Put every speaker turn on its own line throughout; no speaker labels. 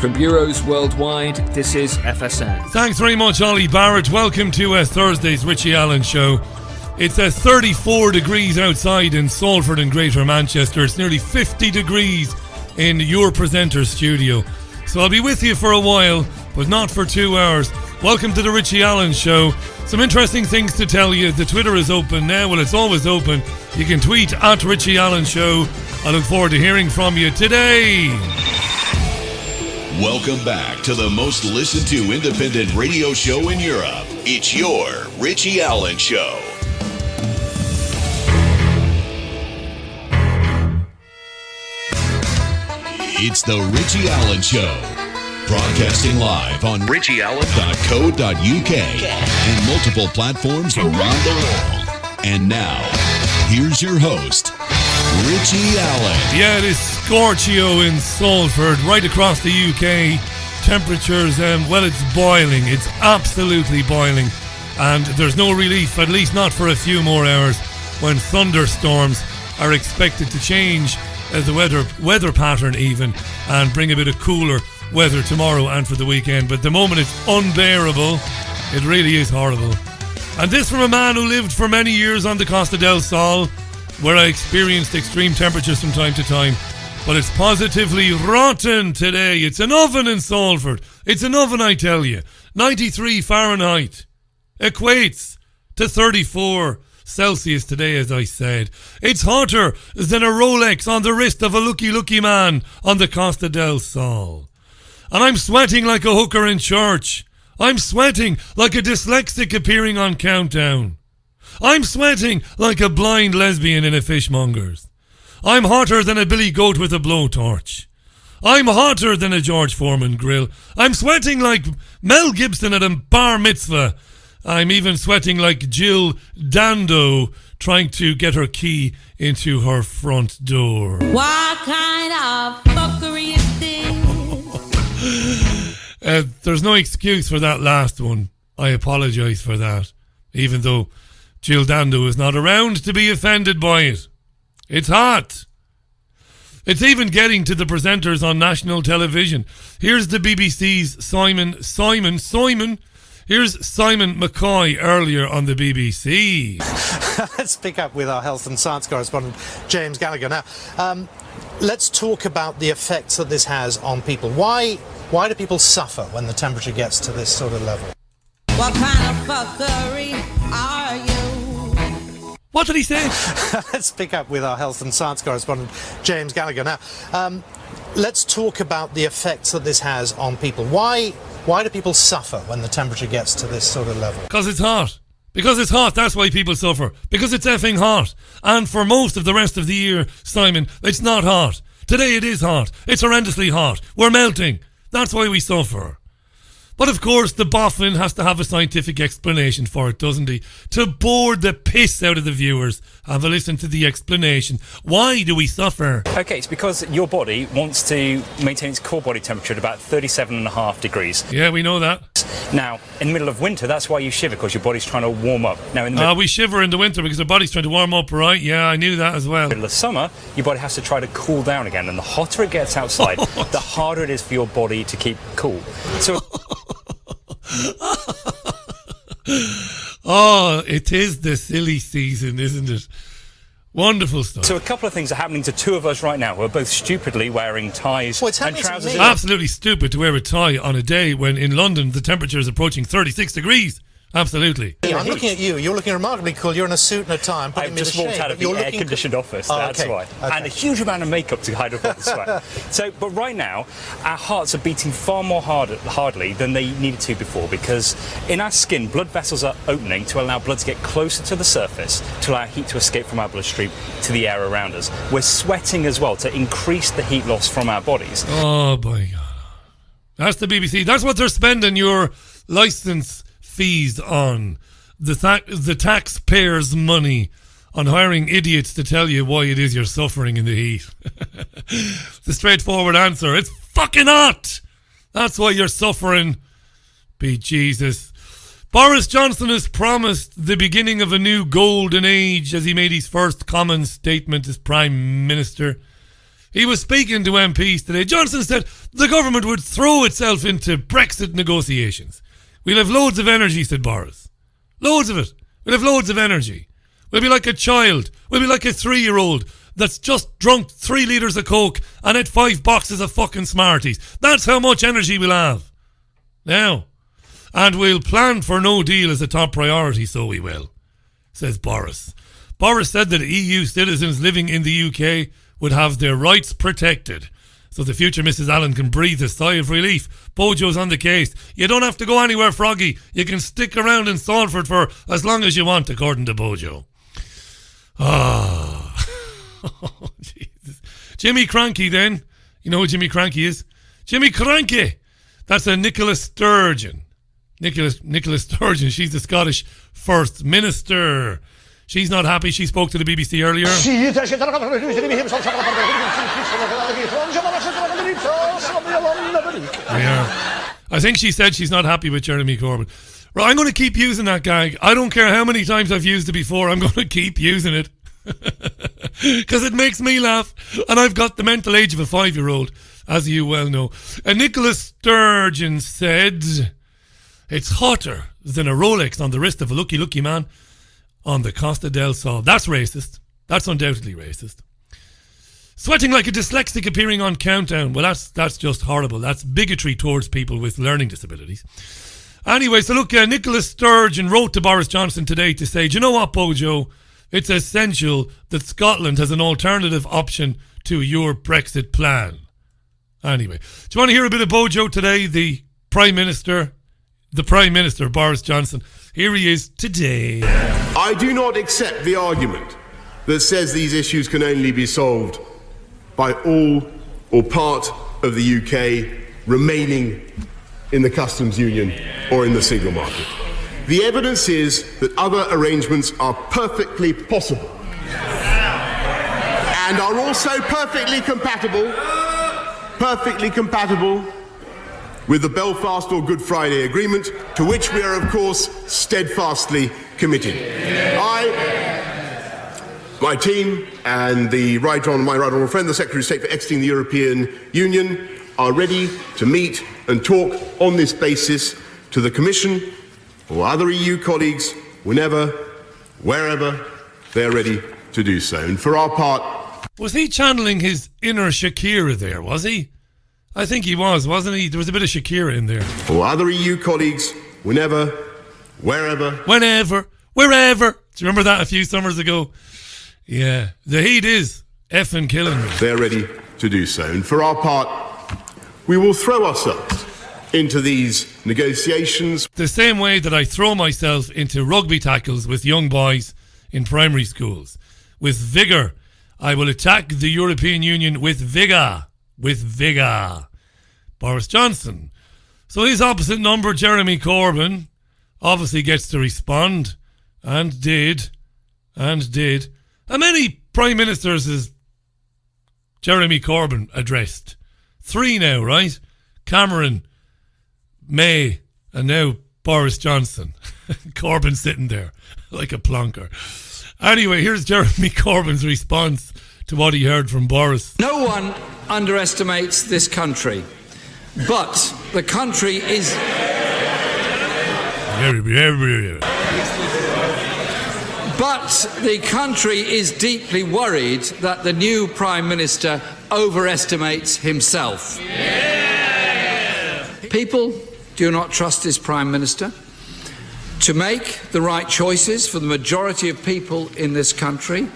From bureaus worldwide, this is FSN.
Thanks very much, Ollie Barrett. Welcome to Thursday's Richie Allen Show. It's 34 degrees outside in Salford and Greater Manchester. It's nearly 50 degrees in your presenter studio. So I'll be with you for a while, but not for 2 hours. Welcome to the Richie Allen Show. Some interesting things to tell you. The Twitter is open now. Well, it's always open. You can tweet at Richie Allen Show. I look forward to hearing from you today.
Welcome back to the most listened to independent radio show in Europe. It's your Richie Allen Show. It's the Richie Allen Show. Broadcasting live on richieallen.co.uk and multiple platforms around the world. And now, here's your host, Richie Allen.
Yeah, it is Scorchio in Salford, right across the UK. Temperatures, well, it's boiling. It's absolutely boiling. And there's no relief, at least not for a few more hours, when thunderstorms are expected to change the weather pattern even, and bring a bit of cooler weather tomorrow and for the weekend. But at the moment it's unbearable. It really is horrible. And this from a man who lived for many years on the Costa del Sol, where I experienced extreme temperatures from time to time. But it's positively rotten today. It's an oven in Salford. It's an oven, I tell you. 93 Fahrenheit equates to 34 Celsius today, as I said. It's hotter than a Rolex on the wrist of a lucky man on the Costa del Sol. And I'm sweating like a hooker in church. I'm sweating like a dyslexic appearing on Countdown. I'm sweating like a blind lesbian in a fishmonger's. I'm hotter than a billy goat with a blowtorch. I'm hotter than a George Foreman grill. I'm sweating like Mel Gibson at a bar mitzvah. I'm even sweating like Jill Dando trying to get her key into her front door.
What kind of fuckery is this?
There's no excuse for that last one. I apologise for that. Even though Jill Dando is not around to be offended by it. It's hot. It's even getting to the presenters on national television. Here's the BBC's Simon. Here's Simon McCoy earlier on the BBC.
Let's pick up with our health and science correspondent, James Gallagher. Now, let's talk about the effects that this has on people. Why do people suffer when the temperature gets to this sort of level?
What kind of fuckery are you?
What did he say?
Let's pick up with our health and science correspondent, James Gallagher. Now, let's talk about the effects that this has on people. Why do people suffer when the temperature gets to this sort of level?
Because it's hot. Because it's hot, that's why people suffer. Because it's effing hot. And for most of the rest of the year, Simon, it's not hot. Today it is hot. It's horrendously hot. We're melting. That's why we suffer. But of course, the boffin has to have a scientific explanation for it, doesn't he? To bore the piss out of the viewers. Have a listen to the explanation. Why do we suffer?
Okay, it's because your body wants to maintain its core body temperature at about 37.5 degrees.
Yeah, we know that.
Now, in the middle of winter, that's why you shiver, because your body's trying to warm up. Now, in the
we shiver in the winter because our body's trying to warm up, right? Yeah, I knew that as well.
middle of summer, your body has to try to cool down again, and the hotter it gets outside, the harder it is for your body to keep cool. So...
Oh, it is the silly season, isn't it? Wonderful stuff.
So a couple of things are happening to two of us right now. We're both stupidly wearing ties and trousers.
Absolutely stupid to wear a tie on a day when in London the temperature is approaching 36 degrees. Absolutely.
Yeah, I'm looking at you. You're looking remarkably cool. You're in a suit and a tie.
I've just walked out of the air-conditioned office. That's why.
Okay.
And a huge amount of makeup to hide above the sweat. But right now, our hearts are beating far more hardly than they needed to before, because in our skin, blood vessels are opening to allow blood to get closer to the surface, to allow heat to escape from our bloodstream to the air around us. We're sweating as well to increase the heat loss from our bodies.
Oh, my God. That's the BBC. That's what they're spending your licence fees on. The taxpayers' money on hiring idiots to tell you why it is you're suffering in the heat. The straightforward answer, it's fucking hot. That's why you're suffering. Be Jesus. Boris Johnson has promised the beginning of a new golden age as he made his first common statement as Prime Minister. He was speaking to MPs today. Johnson said the government would throw itself into Brexit negotiations. We'll have loads of energy, said Boris. Loads of it. We'll have loads of energy. We'll be like a child. We'll be like a 3-year-old that's just drunk 3 litres of Coke and ate 5 boxes of fucking Smarties. That's how much energy we'll have. Now, and we'll plan for no deal as a top priority, so we will, says Boris. Boris said that EU citizens living in the UK would have their rights protected. So the future Mrs. Allen can breathe a sigh of relief. Bojo's on the case. You don't have to go anywhere, Froggy. You can stick around in Salford for as long as you want, according to Bojo. Ah. Oh, Jesus. Jimmy Cranky, then. You know who Jimmy Cranky is? Jimmy Cranky. That's a Nicola Sturgeon. Nicola Sturgeon. She's the Scottish First Minister. She's not happy. She spoke to the BBC earlier. Yeah. I think she said she's not happy with Jeremy Corbyn. Right, I'm going to keep using that gag. I don't care how many times I've used it before. I'm going to keep using it. Because it makes me laugh. And I've got the mental age of a 5-year-old, as you well know. And Nicola Sturgeon said, it's hotter than a Rolex on the wrist of a lucky man on the Costa del Sol. That's racist. That's undoubtedly racist. Sweating like a dyslexic appearing on Countdown. Well, that's just horrible. That's bigotry towards people with learning disabilities. Anyway, so look, Nicola Sturgeon wrote to Boris Johnson today to say, do you know what, Bojo? It's essential that Scotland has an alternative option to your Brexit plan. Anyway, do you want to hear a bit of Bojo today? The Prime Minister, Boris Johnson. Here he is today.
I do not accept the argument that says these issues can only be solved by all or part of the UK remaining in the customs union or in the single market. The evidence is that other arrangements are perfectly possible and are also perfectly compatible with the Belfast or Good Friday Agreement, to which we are, of course, steadfastly committed. My team and my right honourable friend, the Secretary of State for exiting the European Union, are ready to meet and talk on this basis to the Commission or other EU colleagues whenever, wherever they're ready to do so. And for our part...
Was he channeling his inner Shakira there, was he? I think he was, wasn't he? There was a bit of Shakira in there.
Or other EU colleagues whenever, wherever...
Wherever. Do you remember that a few summers ago? Yeah. The heat is effing killing me.
They're ready to do so. And for our part, we will throw ourselves into these negotiations.
The same way that I throw myself into rugby tackles with young boys in primary schools. With vigour. I will attack the European Union with vigour. Boris Johnson. So his opposite number, Jeremy Corbyn, obviously gets to respond. And did. How many Prime Ministers has Jeremy Corbyn addressed? 3 now, right? Cameron, May, and now Boris Johnson. Corbyn sitting there like a plonker. Anyway, here's Jeremy Corbyn's response to what he heard from Boris.
No one underestimates this country, but the country is... But the country is deeply worried that the new Prime Minister overestimates himself. Yeah. People do not trust his Prime Minister to make the right choices for the majority of people in this country,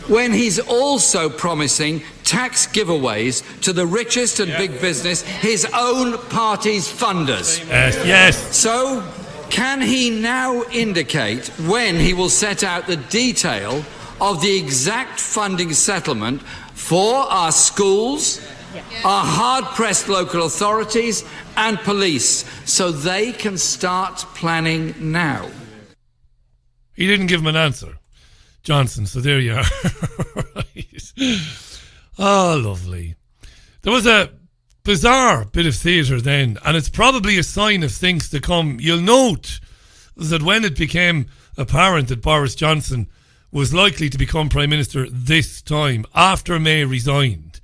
when he's also promising tax giveaways to the richest and big business, his own party's funders.
Yes.
So, can he now indicate when he will set out the detail of the exact funding settlement for our schools, our hard-pressed local authorities and police, so they can start planning now?
He didn't give him an answer, Johnson, so there you are. Right. Oh, lovely. There was a bizarre bit of theatre then, and it's probably a sign of things to come. You'll note that when it became apparent that Boris Johnson was likely to become Prime Minister this time, after May resigned,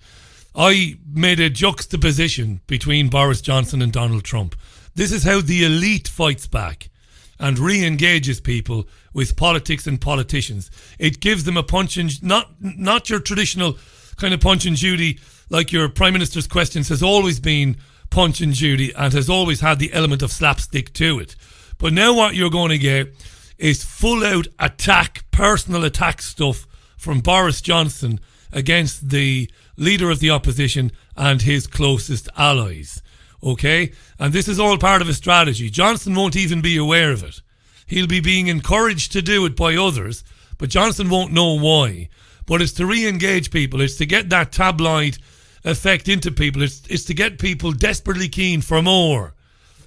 I made a juxtaposition between Boris Johnson and Donald Trump. This is how the elite fights back and re-engages people with politics and politicians. It gives them a punch and not your traditional kind of Punch and Judy, like your Prime Minister's questions has always been Punch and Judy and has always had the element of slapstick to it. But now what you're going to get is full-out attack, personal attack stuff from Boris Johnson against the leader of the opposition and his closest allies. Okay? And this is all part of a strategy. Johnson won't even be aware of it. He'll be being encouraged to do it by others, but Johnson won't know why. But it's to re-engage people. It's to get that tabloid effect into people. It's to get people desperately keen for more.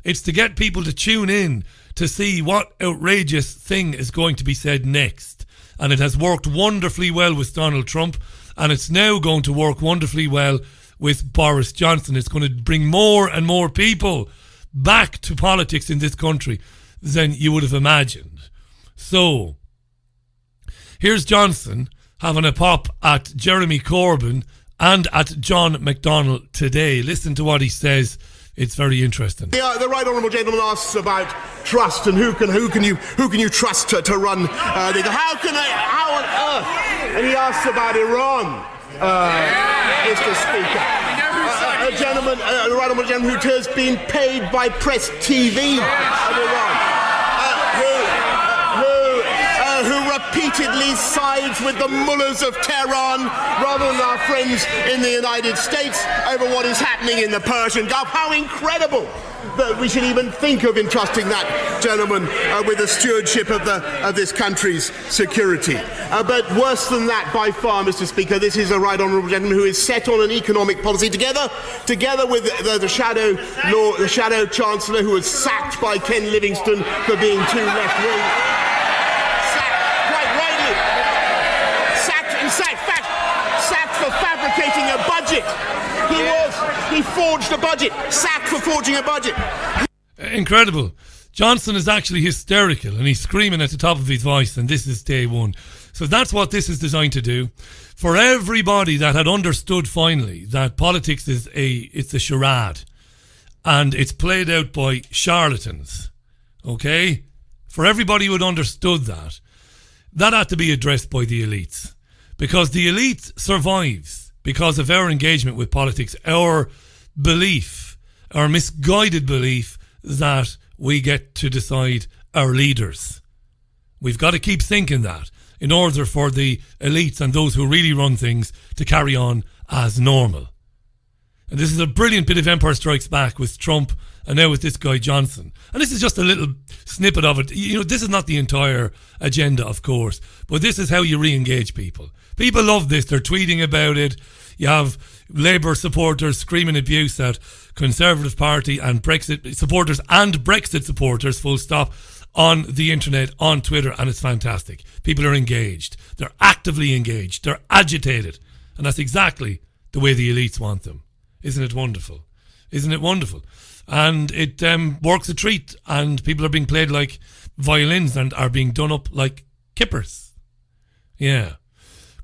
It's to get people to tune in to see what outrageous thing is going to be said next. And it has worked wonderfully well with Donald Trump, and it's now going to work wonderfully well with Boris Johnson. It's going to bring more and more people back to politics in this country than you would have imagined. So, here's Johnson having a pop at Jeremy Corbyn and at John McDonnell today. Listen to what he says. It's very interesting.
The right honourable gentleman asks about trust and who can you trust to run how on earth? And he asks about Iran, Mr. Speaker. A right honourable gentleman who has been paid by Press TV of Iran. Who repeatedly sides with the mullahs of Tehran rather than our friends in the United States over what is happening in the Persian Gulf. How incredible that we should even think of entrusting that gentleman with the stewardship of this country's security. But worse than that by far, Mr. Speaker, this is a right honourable gentleman who is set on an economic policy together with the shadow chancellor who was sacked by Ken Livingstone for being too left-wing. Sacked for fabricating a budget. He forged a budget. Sacked for forging a budget.
Incredible. Johnson is actually hysterical and he's screaming at the top of his voice, and this is day one. So that's what this is designed to do. For everybody that had understood finally that politics is it's a charade and it's played out by charlatans, okay? For everybody who had understood that had to be addressed by the elites. Because the elite survives because of our engagement with politics, our belief, our misguided belief that we get to decide our leaders. We've got to keep thinking that in order for the elites and those who really run things to carry on as normal. And this is a brilliant bit of Empire Strikes Back with Trump and now with this guy Johnson. And this is just a little snippet of it. You know, this is not the entire agenda, of course, but this is how you re-engage people. People love this. They're tweeting about it. You have Labour supporters screaming abuse at Conservative Party and Brexit supporters, full stop, on the internet, on Twitter, and it's fantastic. People are engaged. They're actively engaged. They're agitated. And that's exactly the way the elites want them. Isn't it wonderful? Isn't it wonderful? And it works a treat, and people are being played like violins and are being done up like kippers. Yeah.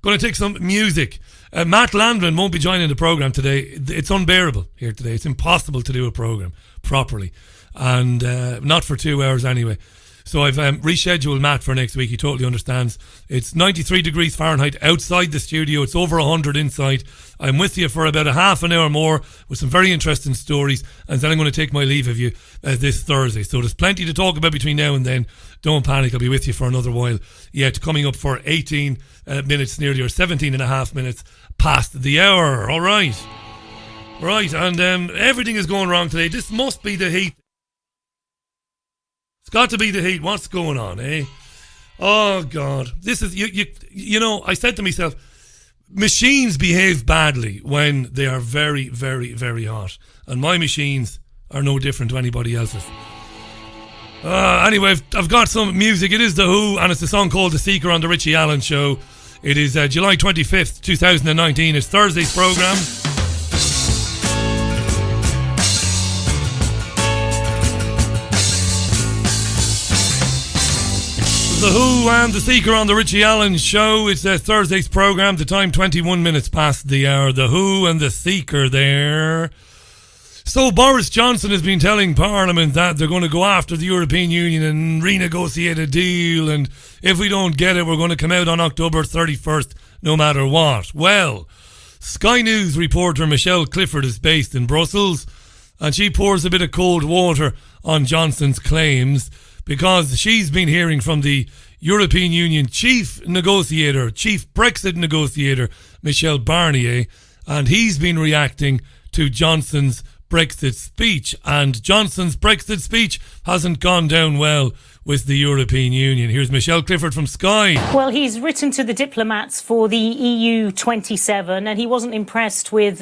Going to take some music. Matt Landman won't be joining the programme today. It's unbearable here today. It's impossible to do a programme properly. And not for 2 hours anyway. So I've rescheduled Matt for next week. He totally understands. It's 93 degrees Fahrenheit outside the studio. It's over 100 inside. I'm with you for about a half an hour more with some very interesting stories. And then I'm going to take my leave of you this Thursday. So there's plenty to talk about between now and then. Don't panic. I'll be with you for another while yet. Coming up for 18 minutes nearly, or 17 and a half minutes past the hour. All right. Right. And everything is going wrong today. This must be the heat. It's got to be the heat. What's going on, eh? Oh, God. This is, you know, I said to myself, machines behave badly when they are very, very, very hot. And my machines are no different to anybody else's. Anyway, I've got some music. It is The Who, and it's a song called The Seeker on the Richie Allen Show. It is July 25th, 2019. It's Thursday's programme. The Who and The Seeker on the Richie Allen Show. It's Thursday's programme. The time 21 minutes past the hour. The Who and The Seeker there. So Boris Johnson has been telling Parliament that they're going to go after the European Union and renegotiate a deal, and if we don't get it, we're going to come out on October 31st no matter what. Well, Sky News reporter Michelle Clifford is based in Brussels, and she pours a bit of cold water on Johnson's claims, because she's been hearing from the European Union chief Brexit negotiator, Michel Barnier, and he's been reacting to Johnson's Brexit speech. And Johnson's Brexit speech hasn't gone down well with the European Union. Here's Michelle Clifford from Sky.
Well, he's written to the diplomats for the EU 27, and he wasn't impressed with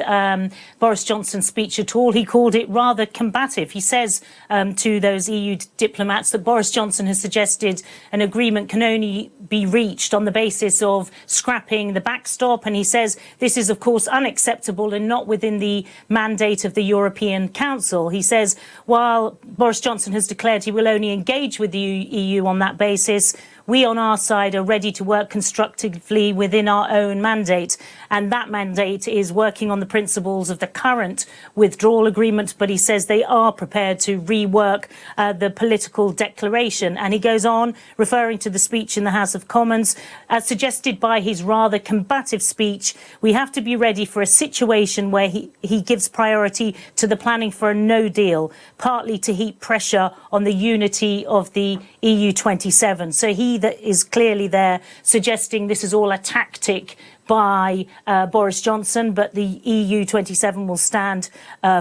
Boris Johnson's speech at all. He called it rather combative. He says to those EU diplomats that Boris Johnson has suggested an agreement can only be reached on the basis of scrapping the backstop, and he says this is, of course, unacceptable and not within the mandate of the European Council. He says while Boris Johnson has declared he will only engage with the EU on that basis, we on our side are ready to work constructively within our own mandate, and that mandate is working on the principles of the current withdrawal agreement, but he says they are prepared to rework the political declaration. And he goes on, referring to the speech in the House of Commons, as suggested by his rather combative speech, we have to be ready for a situation where he gives priority to the planning for a no deal, partly to heap pressure on the unity of the EU 27. So he that is clearly there suggesting this is all a tactic by Boris Johnson, but the EU 27 will stand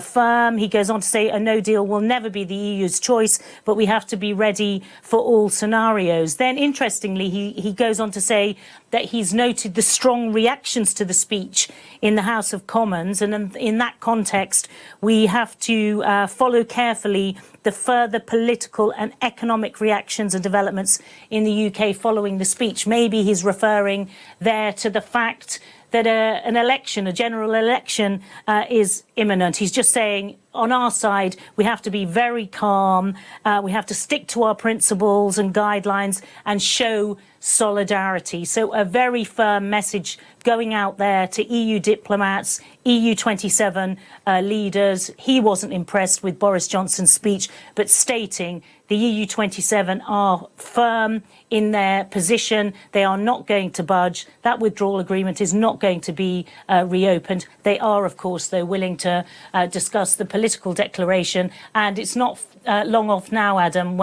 firm. He goes on to say a no deal will never be the EU's choice, but we have to be ready for all scenarios. Then, interestingly, he goes on to say that he's noted the strong reactions to the speech in the House of Commons, and in that context, we have to follow carefully the further political and economic reactions and developments in the UK following the speech. Maybe he's referring there to the fact that a general election is imminent. He's just saying, on our side, we have to be very calm. We have to stick to our principles and guidelines and show solidarity. So a very firm message going out there to EU diplomats, EU 27 leaders. He wasn't impressed with Boris Johnson's speech, but stating the EU 27 are firm in their position. They are not going to budge. That withdrawal agreement is not going to be reopened. They are, of course, though, willing to discuss the political declaration. And it's not long off now, Adam,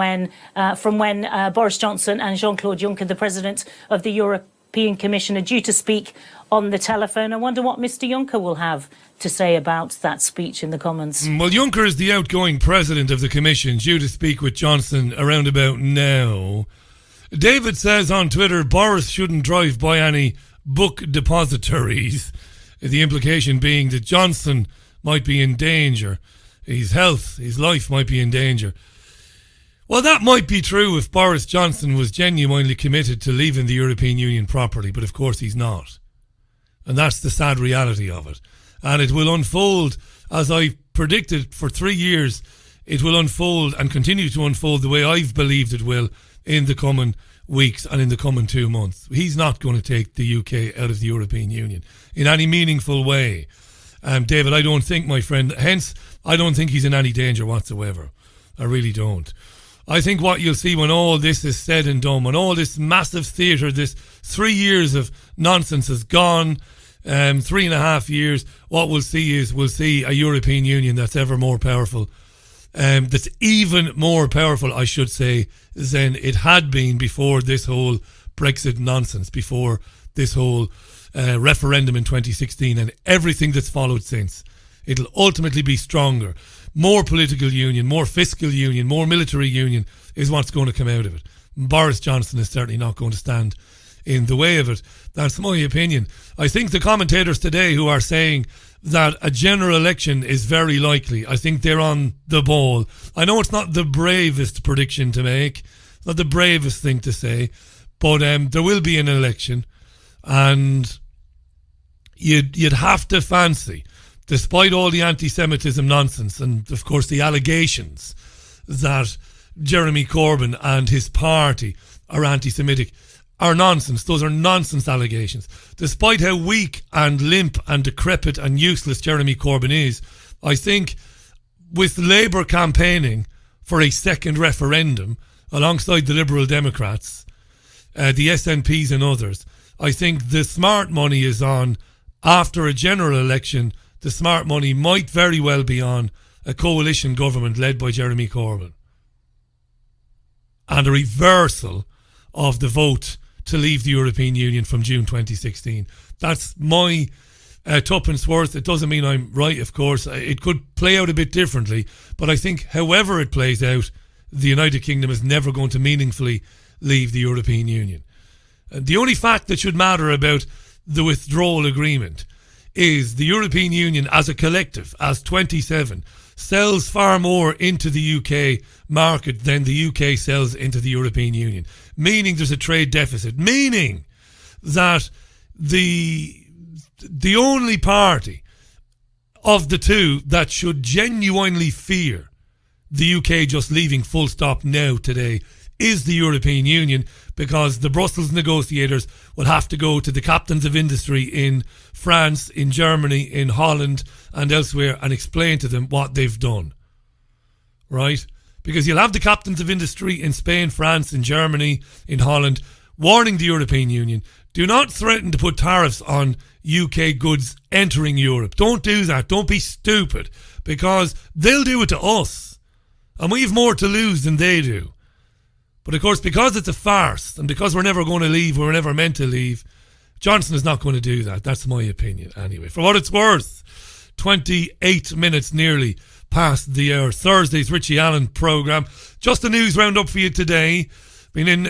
from when Boris Johnson and Jean-Claude Juncker, the President of the European Commission, are due to speak on the telephone. I wonder what Mr. Juncker will have to say about that speech in the Commons.
Well, Juncker is the outgoing President of the Commission, due to speak with Johnson around about now. David says on Twitter, Boris shouldn't drive by any book depositories. The implication being that Johnson might be in danger. His health, his life might be in danger. Well, that might be true if Boris Johnson was genuinely committed to leaving the European Union properly, but of course he's not. And that's the sad reality of it. And it will unfold, as I predicted for 3 years, it will unfold and continue to unfold the way I've believed it will in the coming weeks and in the coming 2 months. He's not going to take the UK out of the European Union in any meaningful way. David, I don't think, my friend, hence, I don't think he's in any danger whatsoever. I really don't. I think what you'll see when all this is said and done, when all this massive theatre, this 3 years of nonsense is gone, 3.5 years, what we'll see a European Union that's ever more powerful, that's even more powerful, I should say, than it had been before this whole Brexit nonsense, before this whole referendum in 2016 and everything that's followed since. It'll ultimately be stronger. More political union, more fiscal union, more military union is what's going to come out of it. Boris Johnson is certainly not going to stand in the way of it. That's my opinion. I think the commentators today who are saying that a general election is very likely, I think they're on the ball. I know it's not the bravest prediction to make, not the bravest thing to say, but there will be an election, and you'd have to fancy, despite all the anti-Semitism nonsense and, of course, the allegations that Jeremy Corbyn and his party are anti-Semitic are nonsense. Those are nonsense allegations. Despite how weak and limp and decrepit and useless Jeremy Corbyn is, I think with Labour campaigning for a second referendum alongside the Liberal Democrats, the SNPs and others, I think the smart money is on, after a general election, the smart money might very well be on a coalition government led by Jeremy Corbyn. And a reversal of the vote to leave the European Union from June 2016. That's my tuppence worth. It doesn't mean I'm right, of course. It could play out a bit differently, but I think however it plays out, the United Kingdom is never going to meaningfully leave the European Union. The only fact that should matter about the withdrawal agreement is the European Union as a collective, as 27, sells far more into the UK market than the UK sells into the European Union, meaning there's a trade deficit, meaning that the only party of the two that should genuinely fear the UK just leaving full stop now today is the European Union, because the Brussels negotiators will have to go to the captains of industry in France, in Germany, in Holland and elsewhere and explain to them what they've done. Right? Because you'll have the captains of industry in Spain, France, in Germany, in Holland, warning the European Union, do not threaten to put tariffs on UK goods entering Europe. Don't do that. Don't be stupid, because they'll do it to us. And we have more to lose than they do. But of course, because it's a farce and because we're never going to leave, we're never meant to leave, Johnson is not going to do that. That's my opinion anyway. For what it's worth, 28 minutes nearly past the hour. Thursday's Richie Allen programme. Just a news roundup for you today. Been in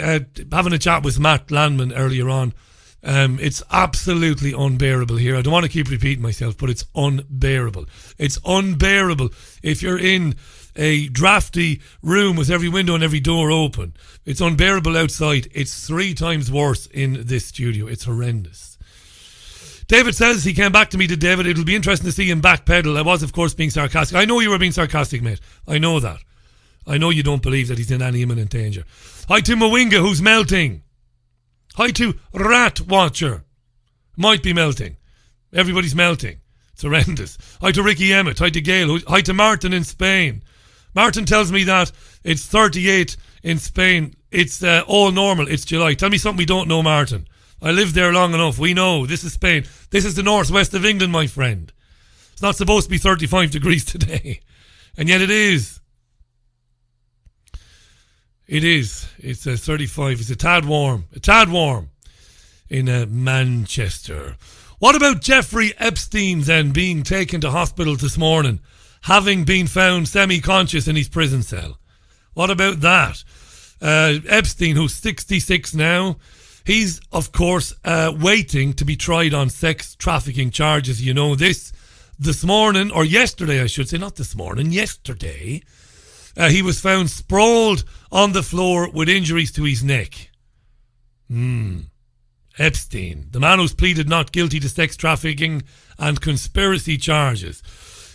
having a chat with Matt Landman earlier on. It's absolutely unbearable here. I don't want to keep repeating myself, but it's unbearable. It's unbearable if you're in a drafty room with every window and every door open. It's unbearable outside. It's 3 times worse in this studio. It's horrendous. David says, he came back to me to David, it'll be interesting to see him backpedal. I was, of course, being sarcastic. I know you were being sarcastic, mate. I know that. I know you don't believe that he's in any imminent danger. Hi to Mwinga, who's melting. Hi to Rat Watcher. Might be melting. Everybody's melting. It's horrendous. Hi to Ricky Emmett. Hi to Gail. Hi to Martin in Spain. Martin tells me that it's 38 in Spain. It's all normal. It's July. Tell me something we don't know, Martin. I lived there long enough. We know. This is Spain. This is the northwest of England, my friend. It's not supposed to be 35 degrees today. And yet it is. It is. It's 35. It's a tad warm. A tad warm in Manchester. What about Jeffrey Epstein then being taken to hospital this morning, having been found semi-conscious in his prison cell? What about that? Epstein, who's 66 now, he's, of course, waiting to be tried on sex trafficking charges. You know this morning, or yesterday, I should say, not this morning, yesterday, he was found sprawled on the floor with injuries to his neck. Epstein, the man who's pleaded not guilty to sex trafficking and conspiracy charges.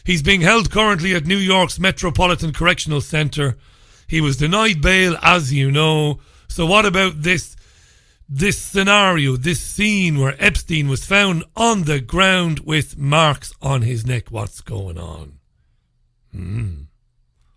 He's being held currently at New York's Metropolitan Correctional Center. He was denied bail, as you know. So what about this scenario, this scene where Epstein was found on the ground with marks on his neck? What's going on?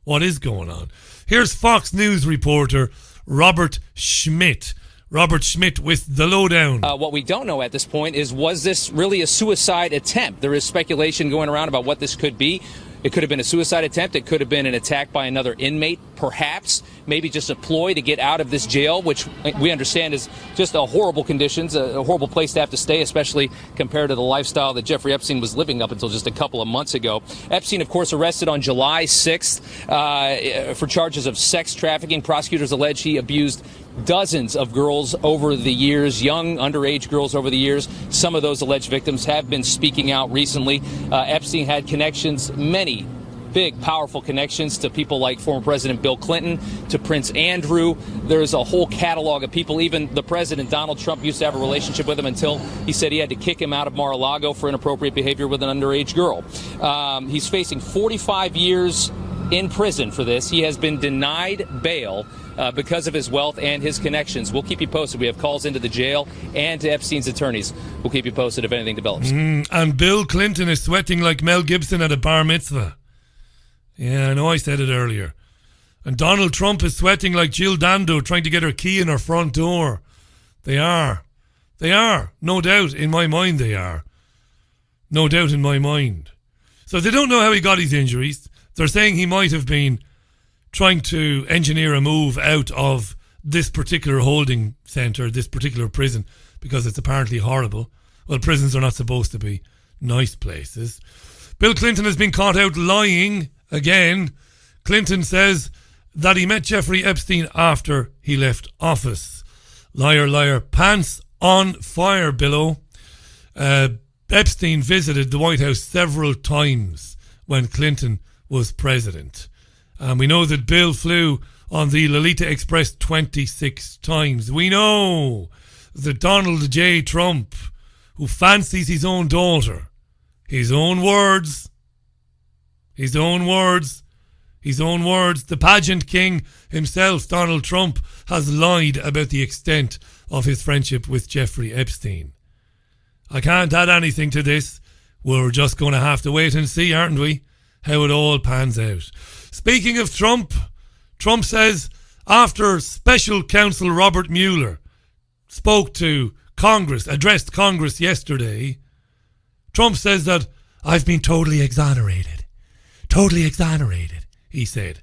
What is going on? Here's Fox News reporter Robert Schmidt. Robert Schmidt with the lowdown.
What we don't know at this point is, was this really a suicide attempt? There is speculation going around about what this could be. It could have been a suicide attempt. It could have been an attack by another inmate, perhaps. Maybe just a ploy to get out of this jail, which we understand is just a horrible conditions, a horrible place to have to stay, especially compared to the lifestyle that Jeffrey Epstein was living up until just a couple of months ago. Epstein, of course, arrested on July 6th for charges of sex trafficking. Prosecutors allege he abused dozens of girls over the years, young underage girls over the years. Some of those alleged victims have been speaking out recently. Epstein had connections, many big, powerful connections to people like former President Bill Clinton, to Prince Andrew. There's a whole catalog of people. Even the president, Donald Trump, used to have a relationship with him until he said he had to kick him out of Mar-a-Lago for inappropriate behavior with an underage girl. He's facing 45 years in prison for this. He has been denied bail because of his wealth and his connections. We'll keep you posted. We have calls into the jail and to Epstein's attorneys. We'll keep you posted if anything develops.
And Bill Clinton is sweating like Mel Gibson at a bar mitzvah. Yeah, I know I said it earlier. And Donald Trump is sweating like Jill Dando trying to get her key in her front door. They are. They are. No doubt in my mind they are. No doubt in my mind. So they don't know how he got his injuries. They're saying he might have been trying to engineer a move out of this particular holding centre, this particular prison, because it's apparently horrible. Well, prisons are not supposed to be nice places. Bill Clinton has been caught out lying again. Clinton says that he met Jeffrey Epstein after he left office. Liar, liar, pants on fire, Billo. Epstein visited the White House several times when Clinton was president. And we know that Bill flew on the Lolita Express 26 times. We know that Donald J. Trump, who fancies his own daughter, his own words, the pageant king himself, Donald Trump, has lied about the extent of his friendship with Jeffrey Epstein. I can't add anything to this. We're just going to have to wait and see, aren't we, how it all pans out. Speaking of Trump, Trump says after Special Counsel Robert Mueller spoke to Congress, addressed Congress yesterday, Trump says that I've been totally exonerated. Totally exonerated, he said.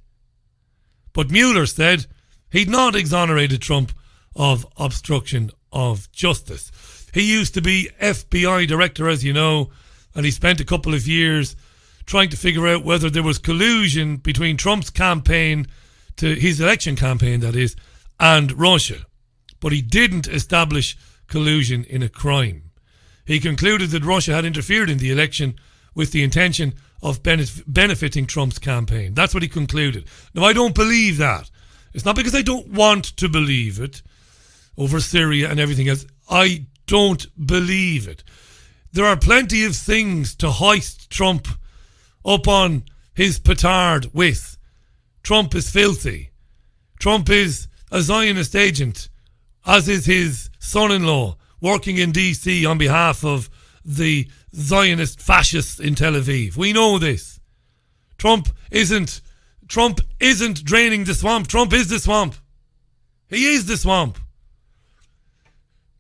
But Mueller said he'd not exonerated Trump of obstruction of justice. He used to be FBI director, as you know, and he spent a couple of years trying to figure out whether there was collusion between Trump's campaign, to his election campaign that is, and Russia. But he didn't establish collusion in a crime. He concluded that Russia had interfered in the election with the intention of benefiting Trump's campaign. That's what he concluded. Now, I don't believe that. It's not because I don't want to believe it over Syria and everything else. I don't believe it. There are plenty of things to hoist Trump up on his petard with. Trump is filthy. Trump is a Zionist agent, as is his son-in-law, working in DC on behalf of the Zionist fascists in Tel Aviv. We know this. Trump isn't draining the swamp. Trump is the swamp. He is the swamp.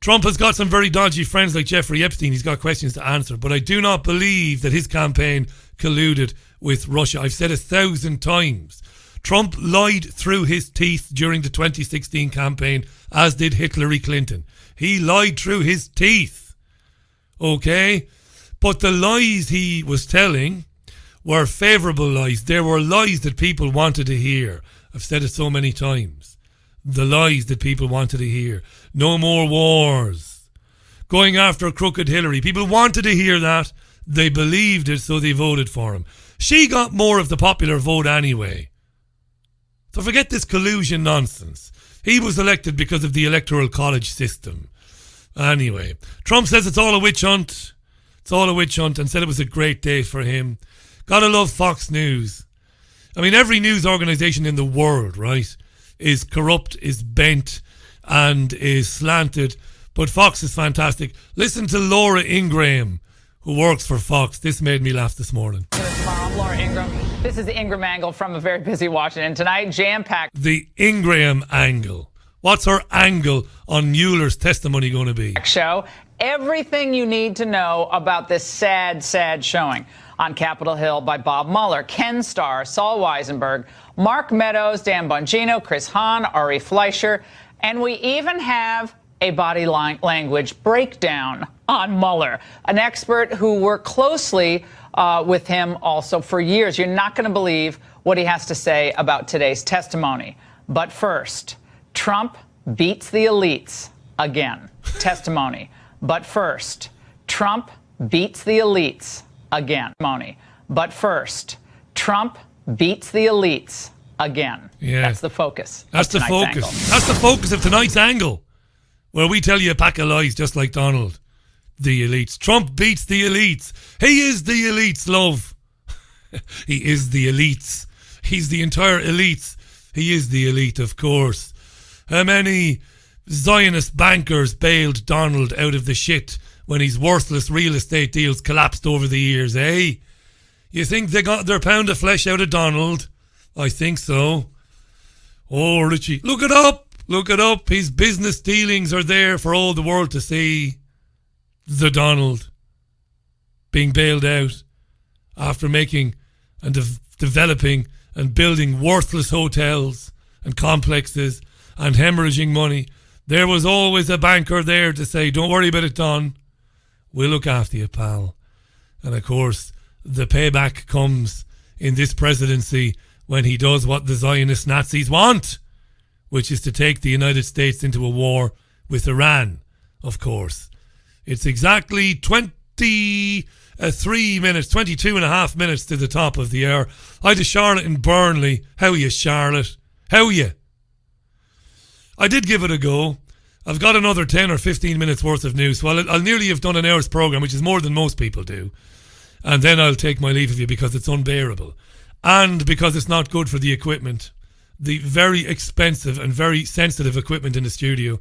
Trump has got some very dodgy friends like Jeffrey Epstein. He's got questions to answer. But I do not believe that his campaign colluded with Russia. I've said 1,000 times. Trump lied through his teeth during the 2016 campaign, as did Hillary Clinton. He lied through his teeth. Okay? But the lies he was telling were favourable lies. They were lies that people wanted to hear. I've said it so many times. The lies that people wanted to hear. No more wars. Going after crooked Hillary. People wanted to hear that. They believed it, so they voted for him. She got more of the popular vote anyway. So forget this collusion nonsense. He was elected because of the electoral college system. Anyway, Trump says it's all a witch hunt. It's all a witch hunt, and said it was a great day for him. Gotta love Fox News. I mean, every news organisation in the world, right, is corrupt, is bent, and is slanted. But Fox is fantastic. Listen to Laura Ingraham, who works for Fox. This made me laugh this morning.
I'm Laura Ingraham. This is the Ingraham angle from a very busy Washington tonight. Jam-packed.
The Ingraham angle. What's her angle on Mueller's testimony going to be?
Show. Everything you need to know about this sad, sad showing on Capitol Hill by Bob Mueller, Ken Starr, Saul Weisenberg, Mark Meadows, Dan Bongino, Chris Hahn, Ari Fleischer, and we even have a body language breakdown on Mueller, an expert who worked closely with him also for years. You're not going to believe what he has to say about today's testimony. But first, Trump beats the elites again. Testimony. But first, Trump beats the elites again. But first, Trump beats the elites again.
Yeah.
That's the focus.
That's the focus. Angle. That's the focus of tonight's angle, where we tell you a pack of lies just like Donald. The elites. Trump beats the elites. He is the elites, love. He is the elites. He's the entire elite. He is the elite, of course. How many Zionist bankers bailed Donald out of the shit when his worthless real estate deals collapsed over the years, eh? You think they got their pound of flesh out of Donald? I think so. Oh, Richie, look it up. Look it up. His business dealings are there for all the world to see. The Donald being bailed out after making and developing and building worthless hotels and complexes and hemorrhaging money. There was always a banker there to say, don't worry about it, Don. We'll look after you, pal. And of course, the payback comes in this presidency when he does what the Zionist Nazis want, which is to take the United States into a war with Iran, of course. It's exactly 22 and a half minutes to the top of the hour. Hi to Charlotte in Burnley. How are you, Charlotte? How are you? I did give it a go. I've got another 10 or 15 minutes worth of news. Well, I'll nearly have done an hour's programme, which is more than most people do. And then I'll take my leave of you because it's unbearable. And because it's not good for the equipment. The very expensive and very sensitive equipment in the studio.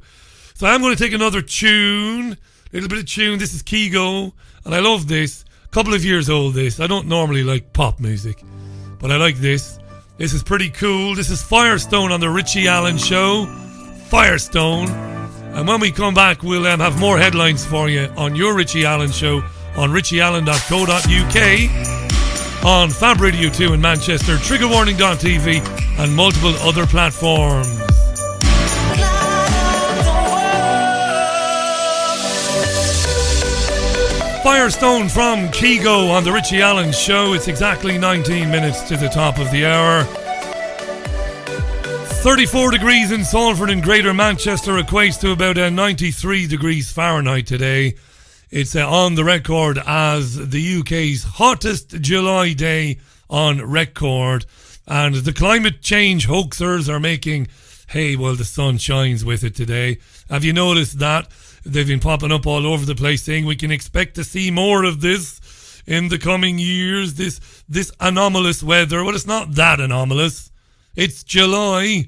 So I'm going to take another tune. A little bit of tune. This is Kygo. And I love this. A couple of years old, this. I don't normally like pop music. But I like this. This is pretty cool. This is Firestone on the Richie Allen Show. Firestone. And when we come back, we'll have more headlines for you on your Richie Allen Show on richieallen.co.uk, on Fab Radio 2 in Manchester, triggerwarning.tv, and multiple other platforms. Firestone from Kygo on the Richie Allen Show. It's exactly 19 minutes to the top of the hour. 34 degrees in Salford and Greater Manchester equates to about 93 degrees Fahrenheit today. It's on the record as the UK's hottest July day on record. And the climate change hoaxers are making hay while the sun shines with it today. Have you noticed that? They've been popping up all over the place saying we can expect to see more of this in the coming years. This anomalous weather. Well, it's not that anomalous. It's July.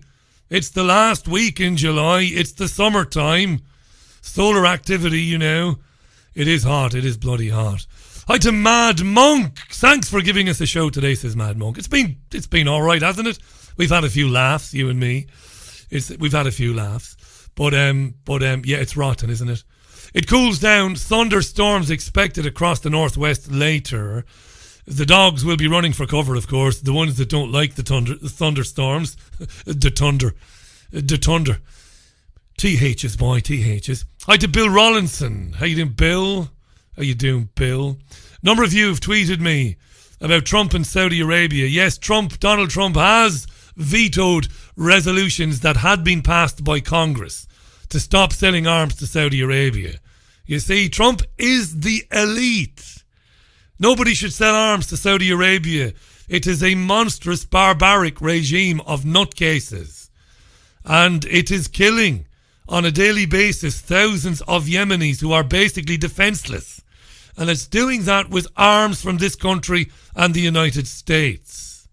It's the last week in July. It's the summertime. Solar activity, you know. It is hot. It is bloody hot. Hi to Mad Monk. Thanks for giving us a show today, says Mad Monk. It's been all right, hasn't it? We've had a few laughs, you and me. We've had a few laughs. But yeah, it's rotten, isn't it? It cools down. Thunderstorms expected across the northwest later. The dogs will be running for cover, of course. The ones that don't like the thunderstorms. The thunder. THs, boy, THs. Hi to Bill Rollinson. How you doing, Bill? How you doing, Bill? Number of you have tweeted me about Trump and Saudi Arabia. Yes, Donald Trump has vetoed resolutions that had been passed by Congress to stop selling arms to Saudi Arabia. You see, Trump is the elite. Nobody should sell arms to Saudi Arabia. It is a monstrous, barbaric regime of nutcases. And it is killing, on a daily basis, thousands of Yemenis who are basically defenseless. And it's doing that with arms from this country and the United States.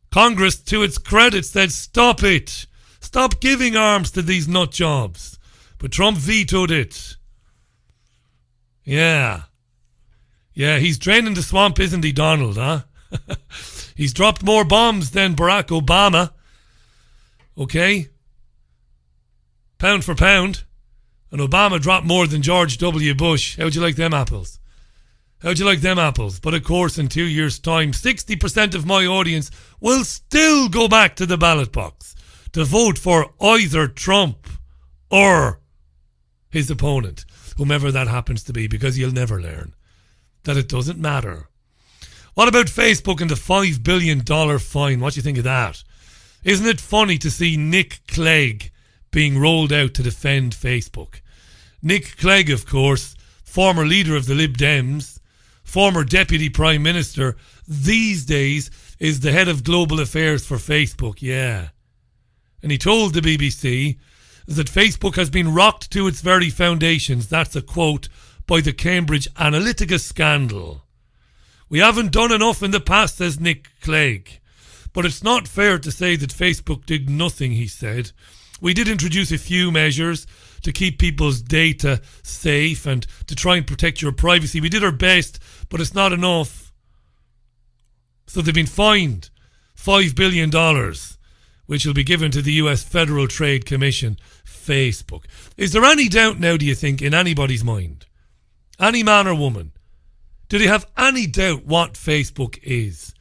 Congress, to its credit, said, stop it. Stop giving arms to these nut jobs. But Trump vetoed it. Yeah, he's draining the swamp, isn't he, Donald, huh? He's dropped more bombs than Barack Obama. Okay? Pound for pound. And Obama dropped more than George W. Bush. How'd you like them apples? How'd you like them apples? But of course, in 2 years' time, 60% of my audience will still go back to the ballot box to vote for either Trump or his opponent, whomever that happens to be, because you'll never learn that it doesn't matter. What about Facebook and the $5 billion fine? What do you think of that? Isn't it funny to see Nick Clegg being rolled out to defend Facebook? Nick Clegg, of course, former leader of the Lib Dems, former deputy prime minister, these days is the head of global affairs for Facebook, yeah. And he told the BBC that Facebook has been rocked to its very foundations. That's a quote by the Cambridge Analytica scandal. We haven't done enough in the past, says Nick Clegg. But it's not fair to say that Facebook did nothing, he said. We did introduce a few measures to keep people's data safe and to try and protect your privacy. We did our best, but it's not enough. So they've been fined $5 billion, which will be given to the US Federal Trade Commission, Facebook. Is there any doubt now, do you think, in anybody's mind? Any man or woman? Do they have any doubt what Facebook is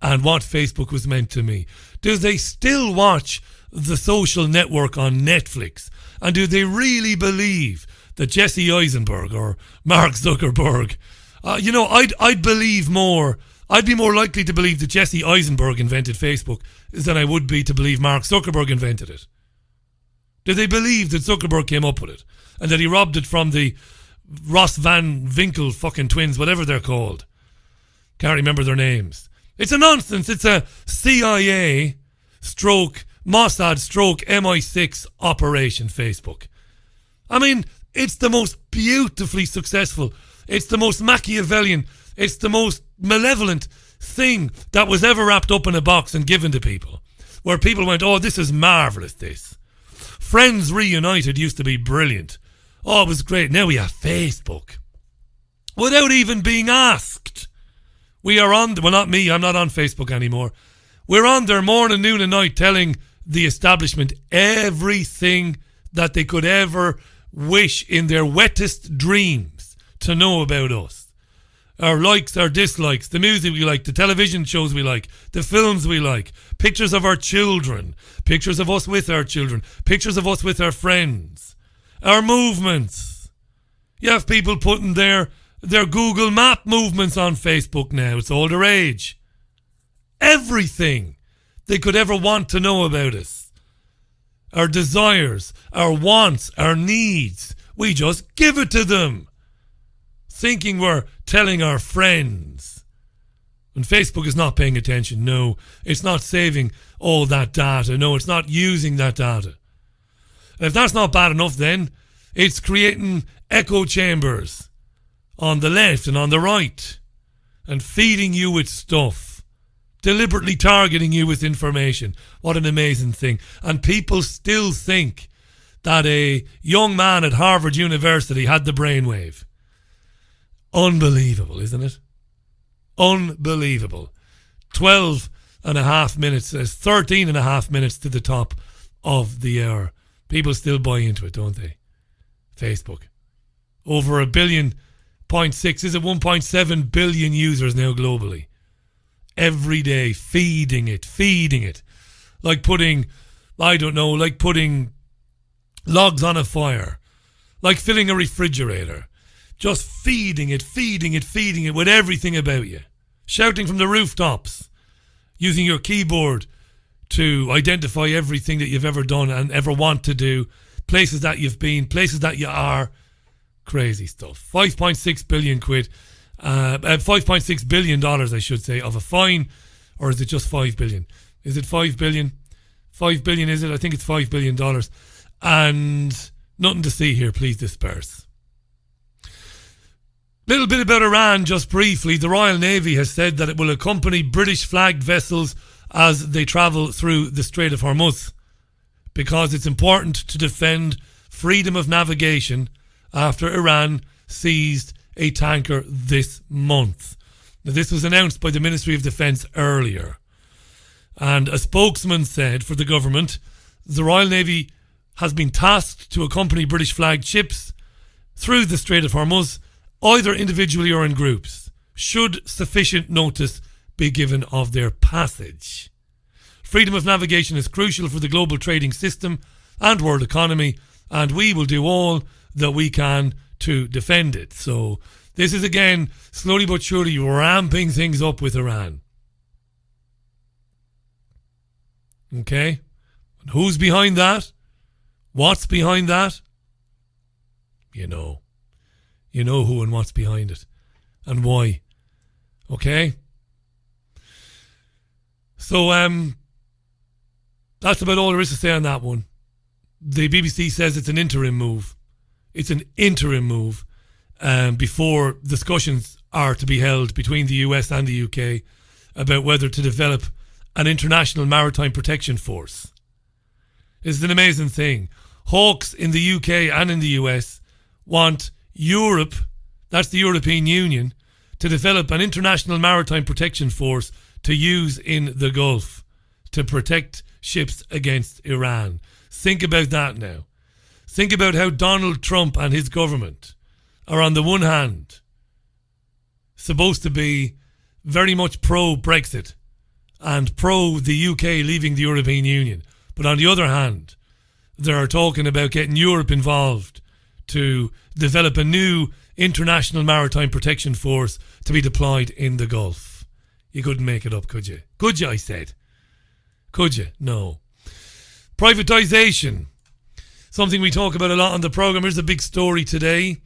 and what Facebook was meant to me? Do they still watch The Social Network on Netflix? And do they really believe that Jesse Eisenberg or Mark Zuckerberg, I'd believe more. I'd be more likely to believe that Jesse Eisenberg invented Facebook than I would be to believe Mark Zuckerberg invented it. Do they believe that Zuckerberg came up with it and that he robbed it from the Ross Van Winkle fucking twins, whatever they're called? Can't remember their names. It's a nonsense. It's a CIA stroke Mossad stroke MI6 operation, Facebook. I mean, it's the most beautifully successful, it's the most Machiavellian, it's the most malevolent thing that was ever wrapped up in a box and given to people. Where people went, oh, this is marvellous, this. Friends Reunited used to be brilliant. Oh, it was great. Now we have Facebook. Without even being asked. We are on, well, not me, I'm not on Facebook anymore. We're on there morning, noon and night telling the establishment everything that they could ever wish in their wettest dreams to know about us. Our likes, our dislikes, the music we like, the television shows we like, the films we like, pictures of our children, pictures of us with our children, pictures of us with our friends, our movements. You have people putting their Google Map movements on Facebook now. It's all the rage. Everything they could ever want to know about us. Our desires, our wants, our needs. We just give it to them. Thinking we're telling our friends. And Facebook is not paying attention. No, it's not saving all that data. No, it's not using that data. And if that's not bad enough, then it's creating echo chambers on the left and on the right and feeding you with stuff. Deliberately targeting you with information. What an amazing thing. And people still think that a young man at Harvard University had the brainwave. Unbelievable, isn't it? Unbelievable. 12 and a half minutes, 13 and a half minutes to the top of the hour. People still buy into it, don't they? Facebook. Over 1.6 billion, is it 1.7 billion users now globally? Every day, feeding it. Like putting logs on a fire. Like filling a refrigerator. Just feeding it with everything about you. Shouting from the rooftops. Using your keyboard to identify everything that you've ever done and ever want to do. Places that you've been, places that you are. Crazy stuff. 5.6 billion quid. $5.6 billion, I should say, of a fine. Or is it just 5 billion? Is it 5 billion? 5 billion, is it? I think it's $5 billion. And nothing to see here. Please disperse. Little bit about Iran, just briefly. The Royal Navy has said that it will accompany British flagged vessels as they travel through the Strait of Hormuz, because it's important to defend freedom of navigation after Iran seized a tanker this month. Now, this was announced by the Ministry of Defence earlier. And a spokesman said for the government, the Royal Navy has been tasked to accompany British flagged ships through the Strait of Hormuz, either individually or in groups, should sufficient notice be given of their passage. Freedom of navigation is crucial for the global trading system and world economy, and we will do all that we can to defend it. So this is again, slowly but surely, ramping things up with Iran. Okay? And who's behind that? What's behind that? You know. You know who and what's behind it. And why. Okay? So, that's about all there is to say on that one. The BBC says it's an interim move. It's an interim move before discussions are to be held between the US and the UK about whether to develop an international maritime protection force. It's an amazing thing. Hawks in the UK and in the US want Europe, that's the European Union, to develop an international maritime protection force to use in the Gulf to protect ships against Iran. Think about that now. Think about how Donald Trump and his government are, on the one hand, supposed to be very much pro-Brexit and pro the UK leaving the European Union. But on the other hand, they're talking about getting Europe involved to develop a new international maritime protection force to be deployed in the Gulf. You couldn't make it up, could you? Could you, I said? Could you? No. Privatisation. Something we talk about a lot on the programme. Here's a big story today.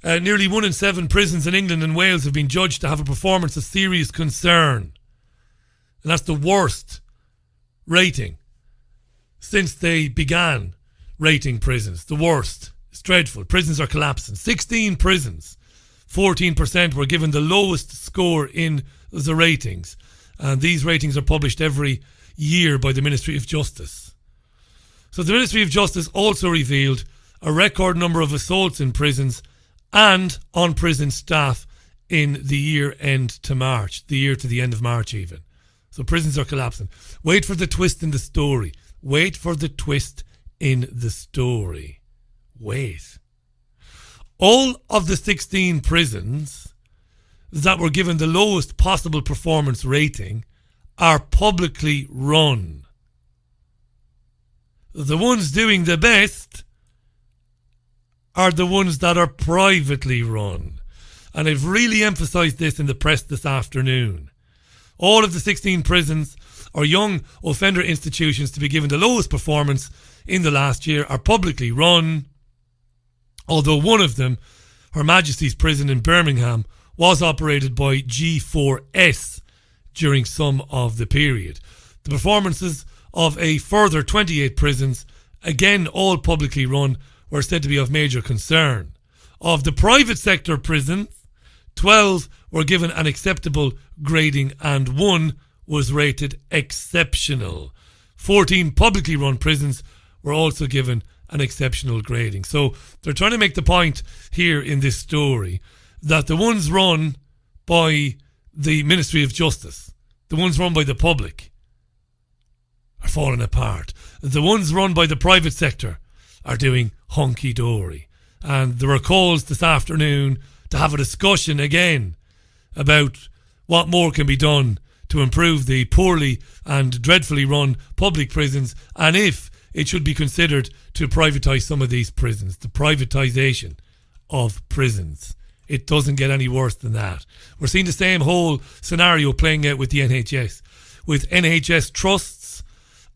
Nearly 1 in 7 prisons in England and Wales have been judged to have a performance of serious concern. And that's the worst rating since they began rating prisons. The worst. It's dreadful. Prisons are collapsing. 16 prisons, 14% were given the lowest score in the ratings. And these ratings are published every year by the Ministry of Justice. So the Ministry of Justice also revealed a record number of assaults in prisons and on prison staff in the year end to March, the year to the end of March even. So prisons are collapsing. Wait for the twist in the story. Wait for the twist in the story. Wait. All of the 16 prisons that were given the lowest possible performance rating are publicly run. The ones doing the best are the ones that are privately run. And I've really emphasised this in the press this afternoon. All of the 16 prisons or young offender institutions to be given the lowest performance in the last year are publicly run, although one of them, Her Majesty's Prison in Birmingham, was operated by G4S during some of the period. The performances of a further 28 prisons, again all publicly run, were said to be of major concern. Of the private sector prisons, 12 were given an acceptable grading and 1 was rated exceptional. 14 publicly run prisons were also given an exceptional grading. So they're trying to make the point here in this story that the ones run by the Ministry of Justice, the ones run by the public, are falling apart. The ones run by the private sector are doing hunky-dory. And there were calls this afternoon to have a discussion again about what more can be done to improve the poorly and dreadfully run public prisons, and if it should be considered to privatise some of these prisons. The privatisation of prisons. It doesn't get any worse than that. We're seeing the same whole scenario playing out with the NHS, with NHS trusts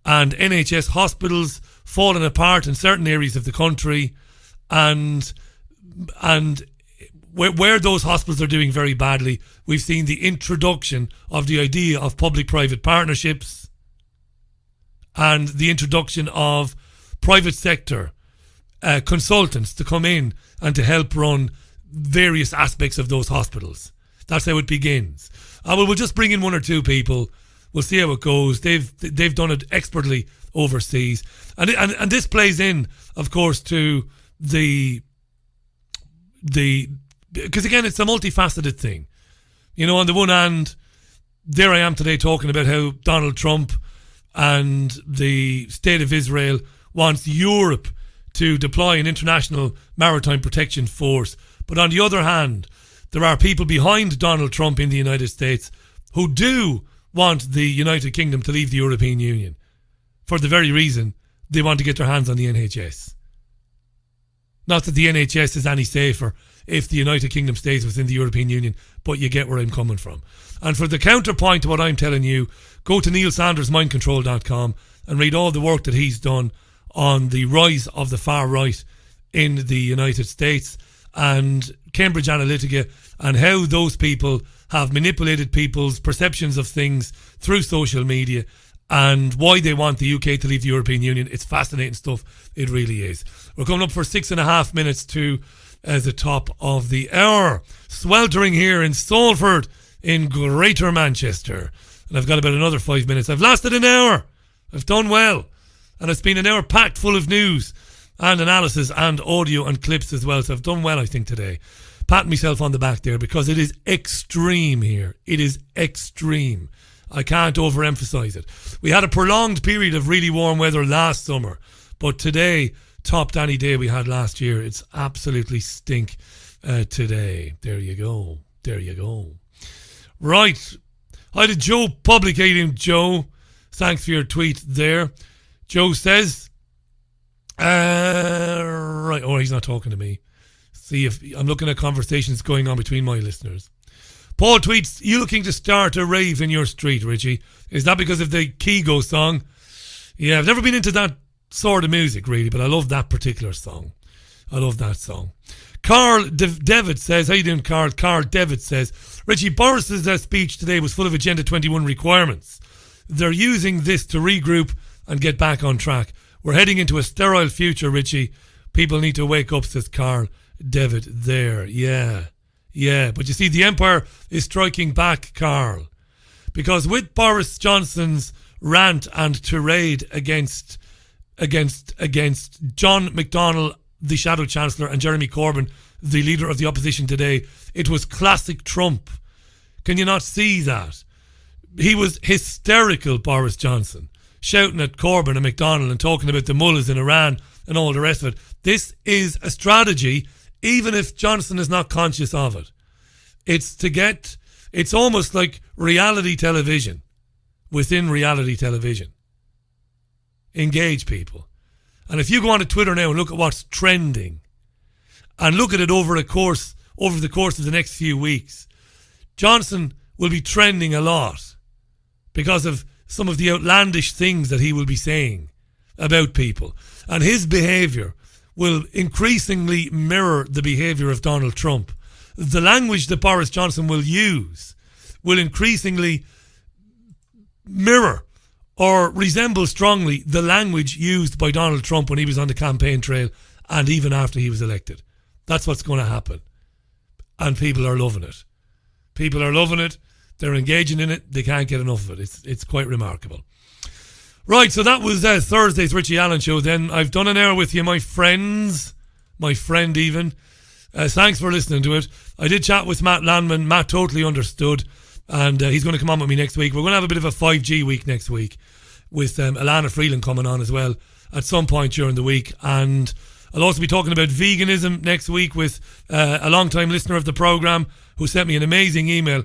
and NHS hospitals falling apart in certain areas of the country, and where those hospitals are doing very badly, we've seen the introduction of the idea of public-private partnerships and the introduction of private sector consultants to come in and to help run various aspects of those hospitals. That's how it begins. We'll just bring in 1 or 2 people. We'll see how it goes. They've done it expertly overseas, and this plays in, of course, to the because again, it's a multifaceted thing. You know, on the one hand, there I am today talking about how Donald Trump and the State of Israel wants Europe to deploy an international maritime protection force. But on the other hand, there are people behind Donald Trump in the United States who do want the United Kingdom to leave the European Union for the very reason they want to get their hands on the NHS. Not that the NHS is any safer if the United Kingdom stays within the European Union, but you get where I'm coming from. And for the counterpoint to what I'm telling you, go to neilsandersmindcontrol.com and read all the work that he's done on the rise of the far right in the United States and Cambridge Analytica, and how those people have manipulated people's perceptions of things through social media, and why they want the UK to leave the European Union. It's fascinating stuff. It really is. We're coming up for 6.5 minutes to the top of the hour. Sweltering here in Salford in Greater Manchester. and I've got about another 5 minutes. I've lasted an hour. I've done well. And it's been an hour packed full of news and analysis and audio and clips as well. So I've done well, I think, today. Pat myself on the back there because it is extreme here. It is extreme. I can't overemphasize it. We had a prolonged period of really warm weather last summer, but today topped any day we had last year. It's absolutely stink today. There you go. There you go. Right. Hi to Joe Publicating. Joe, thanks for your tweet there. Joe says, right. Oh, he's not talking to me. See if I'm looking at conversations going on between my listeners. Paul tweets, you looking to start a rave in your street, Richie? Is that because of the Kygo song? Yeah, I've never been into that sort of music, really, but I love that particular song. I love that song. Carl Devitt says, how you doing, Carl? Carl Devitt says, Richie, Boris's speech today was full of Agenda 21 requirements. They're using this to regroup and get back on track. We're heading into a sterile future, Richie. People need to wake up, says Carl Devitt there. Yeah. Yeah, but you see, the Empire is striking back, Carl. Because with Boris Johnson's rant and tirade against John McDonnell, the Shadow Chancellor, and Jeremy Corbyn, the leader of the opposition today, it was classic Trump. Can you not see that? He was hysterical, Boris Johnson, shouting at Corbyn and McDonnell and talking about the mullahs in Iran and all the rest of it. This is a strategy, even if Johnson is not conscious of it. It's almost like reality television within reality television. Engage people. And if you go on to Twitter now and look at what's trending and look at it over the course of the next few weeks, Johnson will be trending a lot because of some of the outlandish things that he will be saying about people. And his behaviour will increasingly mirror the behaviour of Donald Trump. The language that Boris Johnson will use will increasingly mirror or resemble strongly the language used by Donald Trump when he was on the campaign trail and even after he was elected. That's what's going to happen. And people are loving it. People are loving it. They're engaging in it. They can't get enough of it. It's quite remarkable. Right, so that was Thursday's Richie Allen Show then. I've done an hour with you, my friends. My friend even. Thanks for listening to it. I did chat with Matt Landman. Matt totally understood. And he's going to come on with me next week. We're going to have a bit of a 5G week next week with Alana Freeland coming on as well at some point during the week. And I'll also be talking about veganism next week with a long-time listener of the programme who sent me an amazing email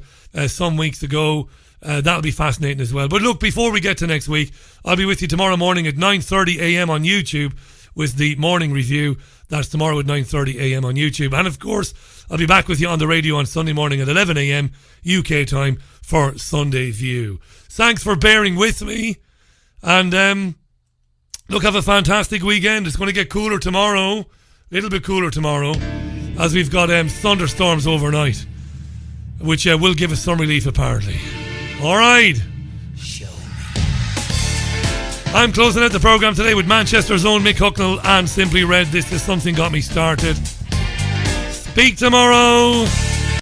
some weeks ago. That'll be fascinating as well. But look, before we get to next week, I'll be with you tomorrow morning at 9:30 a.m. on YouTube with the morning review. That's tomorrow at 9:30 a.m. on YouTube. And of course, I'll be back with you on the radio on Sunday morning at 11 a.m. UK time for Sunday View. Thanks for bearing with me. And look, have a fantastic weekend. It's going to get cooler tomorrow. A little bit cooler tomorrow, as we've got thunderstorms overnight, which will give us some relief apparently. All right. I'm closing out the programme today with Manchester's own Mick Hucknall and Simply Red. This is Something Got Me Started. Speak tomorrow.